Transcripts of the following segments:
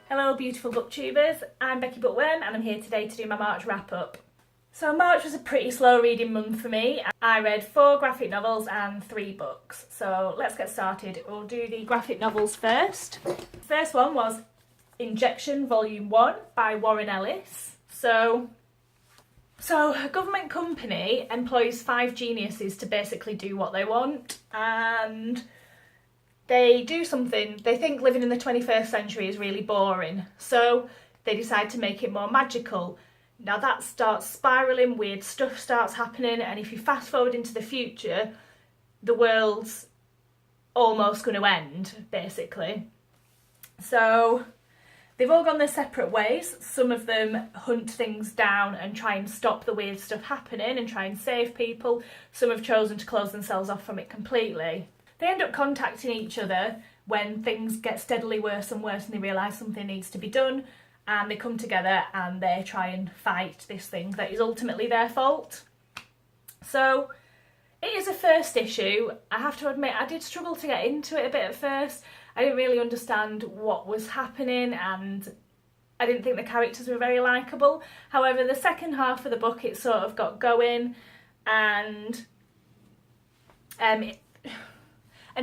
Hello beautiful booktubers, I'm Becky Bookworm and I'm here today to do my March wrap up. So March was a pretty slow reading month for me. I read 4 graphic novels and 3 books. So let's get started. We'll do the graphic novels first. The first one was Injection Volume 1 by Warren Ellis. So a government company employs 5 geniuses to basically do what they want, and they do something. They think living in the 21st century is really boring, so they decide to make it more magical. Now that starts spiralling, weird stuff starts happening, and if you fast forward into the future, the world's almost going to end, basically. So they've all gone their separate ways. Some of them hunt things down and try and stop the weird stuff happening and try and save people. Some have chosen to close themselves off from it completely. They end up contacting each other when things get steadily worse and worse and they realise something needs to be done, and they come together and they try and fight this thing that is ultimately their fault. So it is a first issue. I have to admit I did struggle to get into it a bit at first. I didn't really understand what was happening and I didn't think the characters were very likeable. However, the second half of the book it sort of got going and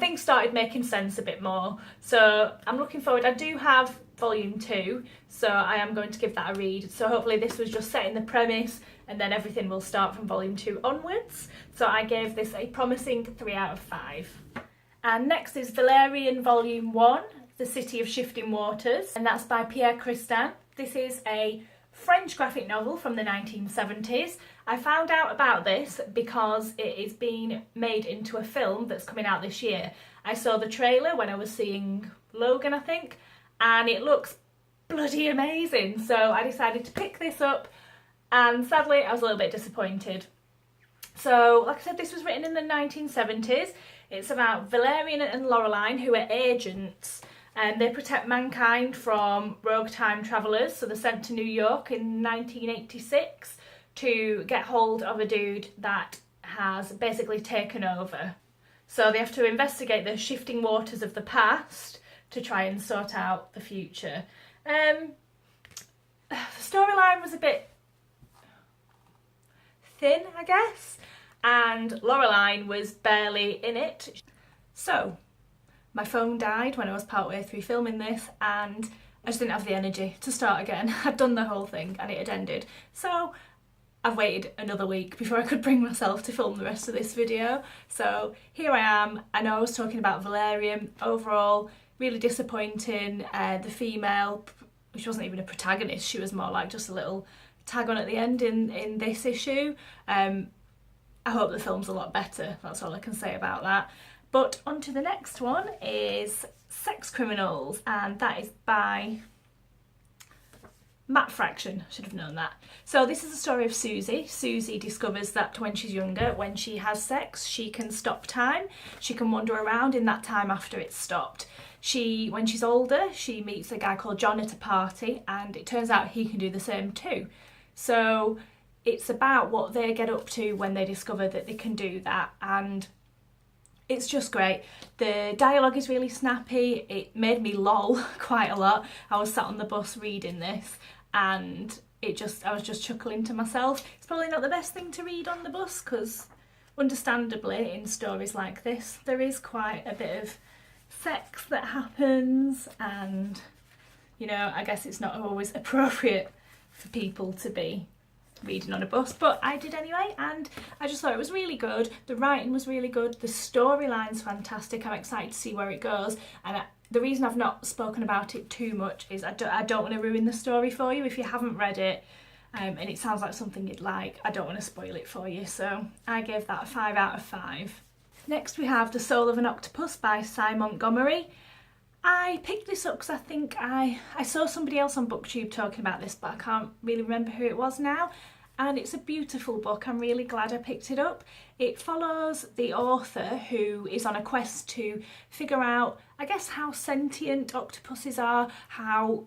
things started making sense a bit more. So I'm looking forward. I do have volume 2, so I am going to give that a read. So hopefully this was just setting the premise and then everything will start from volume 2 onwards. So I gave this a promising 3 out of 5. And next is Valerian Volume 1, The City of Shifting Waters, and that's by Pierre Christin. This is a French graphic novel from the 1970s. I found out about this because it is being made into a film that's coming out this year. I saw the trailer when I was seeing Logan, I think, and it looks bloody amazing. So I decided to pick this up, and sadly I was a little bit disappointed. So, like I said, this was written in the 1970s. It's about Valerian and Laureline, who are agents, and they protect mankind from rogue time travellers. So they're sent to New York in 1986 to get hold of a dude that has basically taken over. So they have to investigate the shifting waters of the past to try and sort out the future. The storyline was a bit thin, I guess, and Laureline was barely in it. So my phone died when I was partway through filming this and I just didn't have the energy to start again. I'd done the whole thing and it had ended. So I've waited another week before I could bring myself to film the rest of this video. So here I am. I know I was talking about Valerian. Overall, really disappointing. The female, she wasn't even a protagonist, she was more like just a little tag on at the end in this issue. I hope the film's a lot better, that's all I can say about that. But on to the next one is Sex Criminals, and that is by Matt Fraction. Should have known that. So this is the story of Susie. Susie discovers that when she's younger, when she has sex, she can stop time. She can wander around in that time after it's stopped. When she's older, she meets a guy called John at a party, and it turns out he can do the same too. So it's about what they get up to when they discover that they can do that, and it's just great. The dialogue is really snappy. It made me lol quite a lot. I was sat on the bus reading this and I was just chuckling to myself. It's probably not the best thing to read on the bus because understandably in stories like this there is quite a bit of sex that happens, and you know, I guess it's not always appropriate for people to be reading on a bus, but I did anyway, and I just thought it was really good. The writing was really good, the storyline's fantastic. I'm excited to see where it goes, and the reason I've not spoken about it too much is I don't want to ruin the story for you if you haven't read it, and it sounds like something you'd like. I don't want to spoil it for you, so I gave that a 5 out of 5. Next we have The Soul of an Octopus by Cy Montgomery. I picked this up because I think I saw somebody else on BookTube talking about this, but I can't really remember who it was now. And it's a beautiful book. I'm really glad I picked it up. It follows the author who is on a quest to figure out, I guess, how sentient octopuses are, how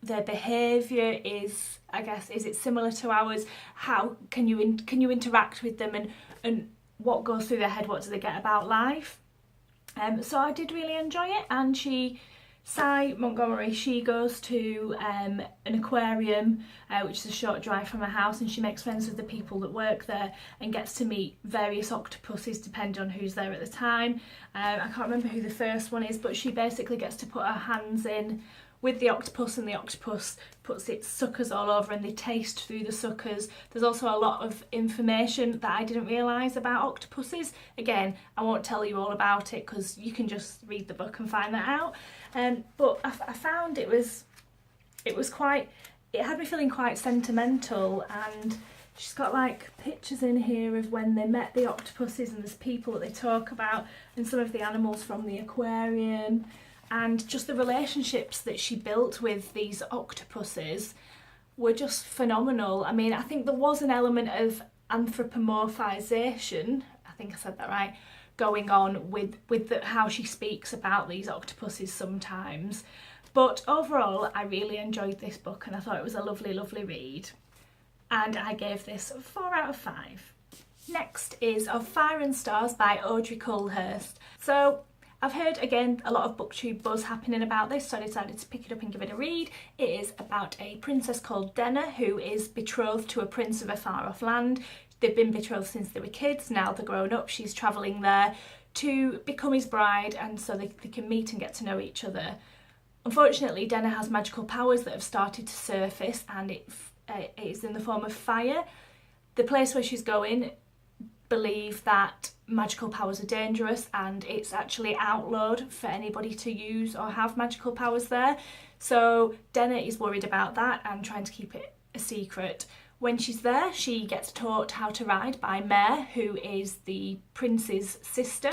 their behaviour is, I guess, is it similar to ours? How can you interact with them, and what goes through their head? What do they get about life? So I did really enjoy it, and she Cy Montgomery, she goes to an aquarium, which is a short drive from her house, and she makes friends with the people that work there and gets to meet various octopuses depending on who's there at the time. I can't remember who the first one is, but she basically gets to put her hands in with the octopus, and the octopus puts its suckers all over and they taste through the suckers. There's also a lot of information that I didn't realise about octopuses. Again, I won't tell you all about it because you can just read the book and find that out. But I found it had me feeling quite sentimental, and she's got like pictures in here of when they met the octopuses, and there's people that they talk about and some of the animals from the aquarium. And just the relationships that she built with these octopuses were just phenomenal. I mean, I think there was an element of anthropomorphization, I think I said that right, going on with how she speaks about these octopuses sometimes. But overall, I really enjoyed this book and I thought it was a lovely, lovely read. And I gave this 4 out of 5. Next is Of Fire and Stars by Audrey Coulhurst. So I've heard, again, a lot of booktube buzz happening about this, so I decided to pick it up and give it a read. It is about a princess called Denna who is betrothed to a prince of a far-off land. They've been betrothed since they were kids, now they're grown up. She's travelling there to become his bride, and so they can meet and get to know each other. Unfortunately, Denna has magical powers that have started to surface, and it is in the form of fire. The place where she's going believe that magical powers are dangerous and it's actually outlawed for anybody to use or have magical powers there. So Denna is worried about that and trying to keep it a secret. When she's there, she gets taught how to ride by Mare, who is the prince's sister,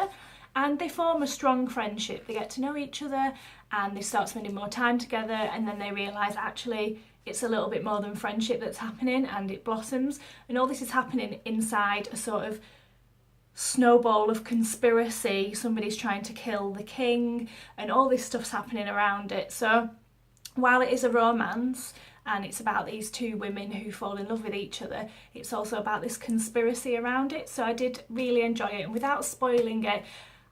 and they form a strong friendship. They get to know each other and they start spending more time together, and then they realise actually it's a little bit more than friendship that's happening, and it blossoms. And all this is happening inside a sort of snowball of conspiracy. Somebody's trying to kill the king and all this stuff's happening around it. So while it is a romance and it's about these two women who fall in love with each other, it's also about this conspiracy around it. So I did really enjoy it, and without spoiling it,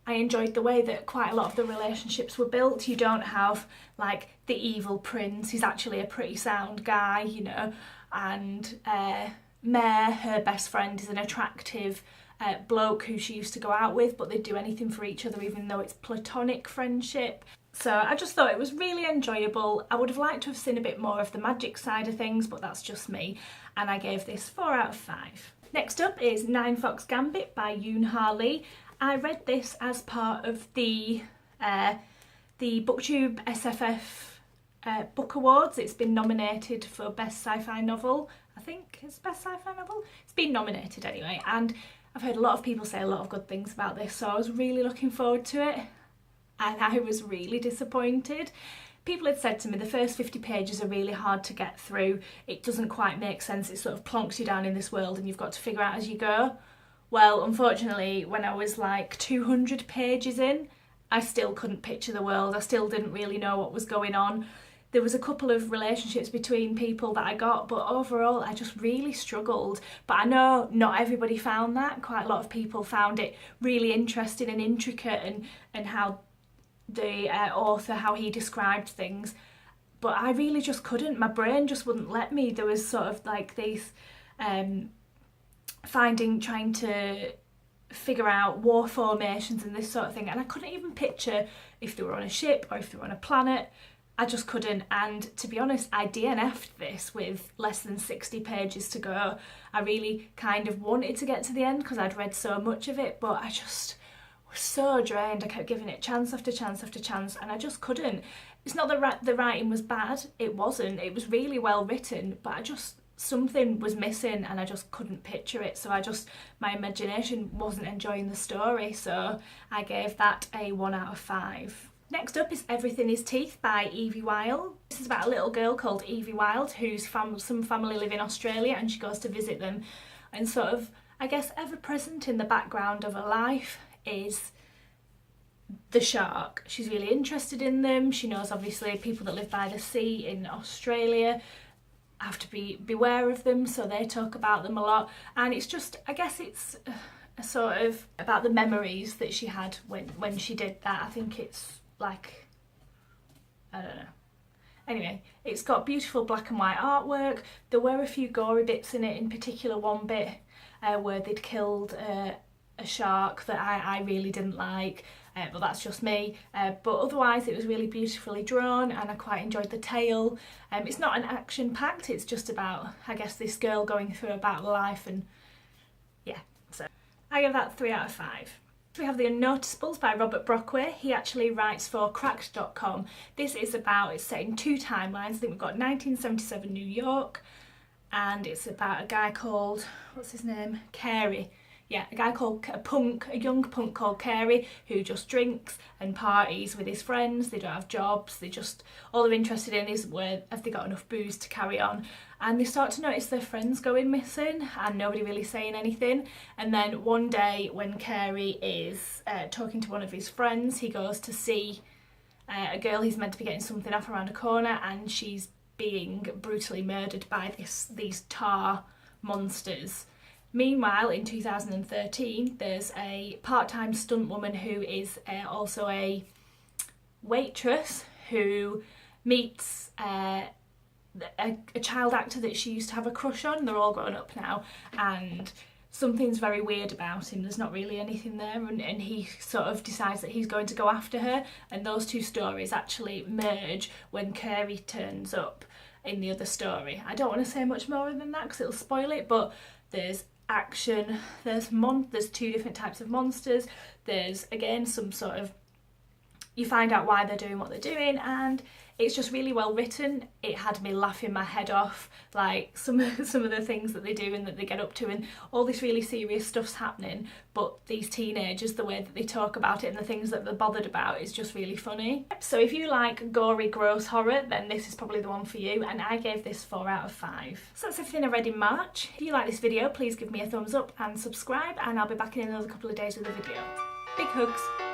I enjoyed the way that quite a lot of the relationships were built. You don't have like the evil prince, he's actually a pretty sound guy, you know, and Mare, her best friend, is an attractive bloke who she used to go out with, but they'd do anything for each other even though it's platonic friendship. So I just thought it was really enjoyable. I would have liked to have seen a bit more of the magic side of things, but that's just me, and I gave this 4 out of 5. Next up is Nine Fox Gambit by Yoon Ha Lee. I read this as part of the BookTube SFF Book Awards. It's been nominated for Best Sci-Fi Novel. I think it's Best Sci-Fi Novel. It's been nominated anyway, and I've heard a lot of people say a lot of good things about this, so I was really looking forward to it, and I was really disappointed. People had said to me the first 50 pages are really hard to get through. It doesn't quite make sense. It sort of plonks you down in this world and you've got to figure out as you go. Well, unfortunately, when I was like 200 pages in, I still couldn't picture the world. I still didn't really know what was going on. There was a couple of relationships between people that I got, but overall I just really struggled. But I know not everybody found that. Quite a lot of people found it really interesting and intricate, and how the author, how he described things. But I really just couldn't. My brain just wouldn't let me. There was sort of like these trying to figure out war formations and this sort of thing, and I couldn't even picture if they were on a ship or if they were on a planet. I just couldn't, and to be honest, I DNF'd this with less than 60 pages to go. I really kind of wanted to get to the end because I'd read so much of it, but I just was so drained. I kept giving it chance after chance after chance, and I just couldn't. It's not that the writing was bad, it wasn't. It was really well written, but something was missing and I just couldn't picture it. So my imagination wasn't enjoying the story, so I gave that a 1 out of 5. Next up is Everything is Teeth by Evie Wyld. This is about a little girl called Evie Wyld whose some family live in Australia, and she goes to visit them, and sort of, I guess, ever present in the background of her life is the shark. She's really interested in them. She knows obviously people that live by the sea in Australia have to beware of them, so they talk about them a lot, and it's just, I guess it's a sort of about the memories that she had when she did that. I think it's like I don't know. Anyway, it's got beautiful black and white artwork. There were a few gory bits in it, in particular one bit where they'd killed a shark that I really didn't like, but that's just me. But otherwise it was really beautifully drawn and I quite enjoyed the tale. It's not an action-packed, it's just about, I guess, this girl going through a battle life, and yeah, so I give that 3 out of 5. We have The Unnoticeables by Robert Brockway. He actually writes for Cracked.com. This is about, it's set in 2 timelines. I think we've got 1977 New York, and it's about a guy called, what's his name? Carey. Yeah, a guy called a young punk called Carey, who just drinks and parties with his friends. They don't have jobs, they just, all they're interested in is have they got enough booze to carry on. And they start to notice their friends going missing and nobody really saying anything. And then one day when Carey is talking to one of his friends, he goes to see a girl he's meant to be getting something off around a corner, and she's being brutally murdered by these tar monsters. Meanwhile, in 2013, there's a part-time stunt woman who is also a waitress who meets a child actor that she used to have a crush on. They're all grown up now, and something's very weird about him. There's not really anything there, and he sort of decides that he's going to go after her, and those 2 stories actually merge when Carey turns up in the other story. I don't want to say much more than that because it'll spoil it, but there's action, there's 2 different types of monsters, there's again some sort of, you find out why they're doing what they're doing, and it's just really well written. It had me laughing my head off, like some of the things that they do and that they get up to, and all this really serious stuff's happening, but these teenagers, the way that they talk about it and the things that they're bothered about is just really funny. So if you like gory, gross horror, then this is probably the one for you, and I gave this 4 out of 5. So that's everything I read in March. If you like this video, please give me a thumbs up and subscribe, and I'll be back in another couple of days with a video. Big hugs!